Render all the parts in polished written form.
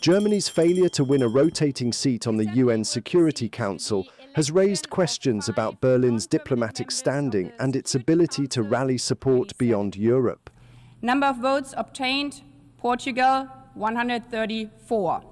Germany's failure to win a rotating seat on the UN Security Council has raised questions about Berlin's diplomatic standing and its ability to rally support beyond Europe. Number of votes obtained: Portugal 134.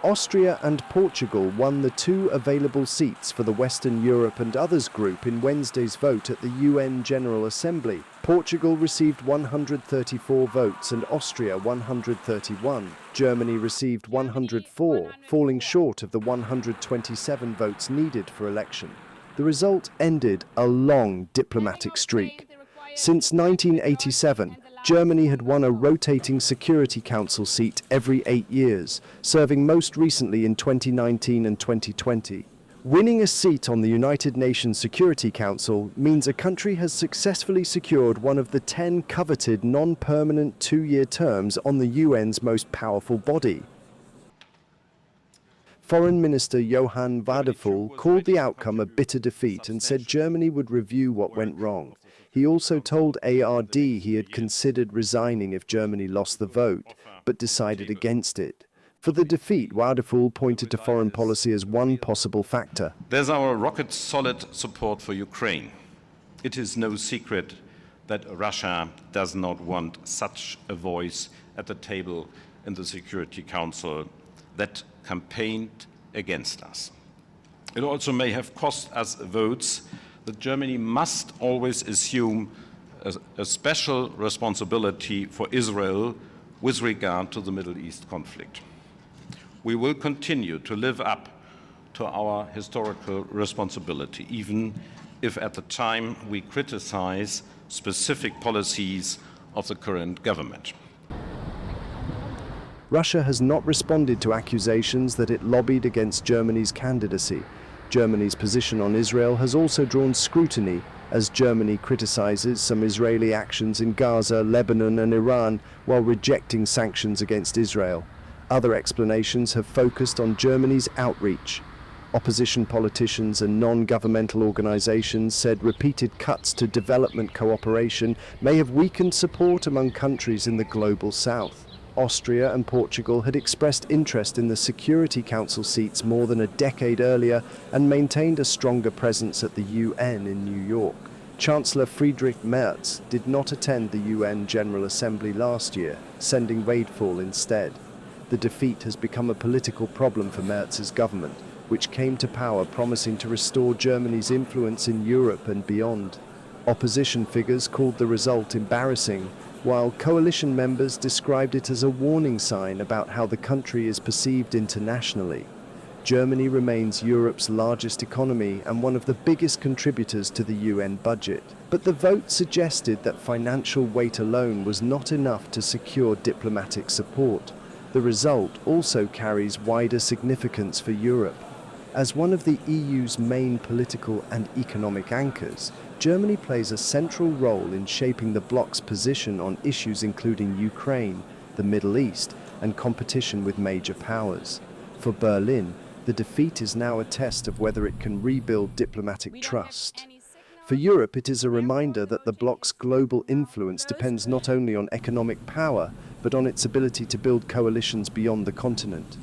Austria and Portugal won the two available seats for the Western Europe and Others group in Wednesday's vote at the UN General Assembly. Portugal received 134 votes and Austria 131. Germany received 104, falling short of the 127 votes needed for election. The result ended a long diplomatic streak. Since 1987, Germany had won a rotating Security Council seat every 8 years, serving most recently in 2019 and 2020. Winning a seat on the United Nations Security Council means a country has successfully secured one of the 10 coveted non-permanent 2-year terms on the UN's most powerful body. Foreign Minister Johann Wadephul called the outcome a bitter defeat and said Germany would review what went wrong. He also told ARD he had considered resigning if Germany lost the vote, but decided against it. For the defeat, Wadephul pointed to foreign policy as one possible factor. There's our rocket-solid support for Ukraine. It is no secret that Russia does not want such a voice at the table in the Security Council that campaigned against us. It also may have cost us votes that Germany must always assume a special responsibility for Israel with regard to the Middle East conflict. We will continue to live up to our historical responsibility, even if at the time we criticize specific policies of the current government. Russia has not responded to accusations that it lobbied against Germany's candidacy. Germany's position on Israel has also drawn scrutiny as Germany criticizes some Israeli actions in Gaza, Lebanon and Iran while rejecting sanctions against Israel. Other explanations have focused on Germany's outreach. Opposition politicians and non-governmental organizations said repeated cuts to development cooperation may have weakened support among countries in the global south. Austria and Portugal had expressed interest in the Security Council seats more than a decade earlier and maintained a stronger presence at the UN in New York. Chancellor Merz did not attend the UN General Assembly last year, sending Wadephul instead. The defeat has become a political problem for Merz's government, which came to power promising to restore Germany's influence in Europe and beyond. Opposition figures called the result embarrassing, while coalition members described it as a warning sign about how the country is perceived internationally. Germany remains Europe's largest economy and one of the biggest contributors to the UN budget. But the vote suggested that financial weight alone was not enough to secure diplomatic support. The result also carries wider significance for Europe. As one of the EU's main political and economic anchors, Germany plays a central role in shaping the bloc's position on issues including Ukraine, the Middle East, and competition with major powers. For Berlin, the defeat is now a test of whether it can rebuild diplomatic trust. For Europe, it is a reminder that the bloc's global influence depends not only on economic power, but on its ability to build coalitions beyond the continent.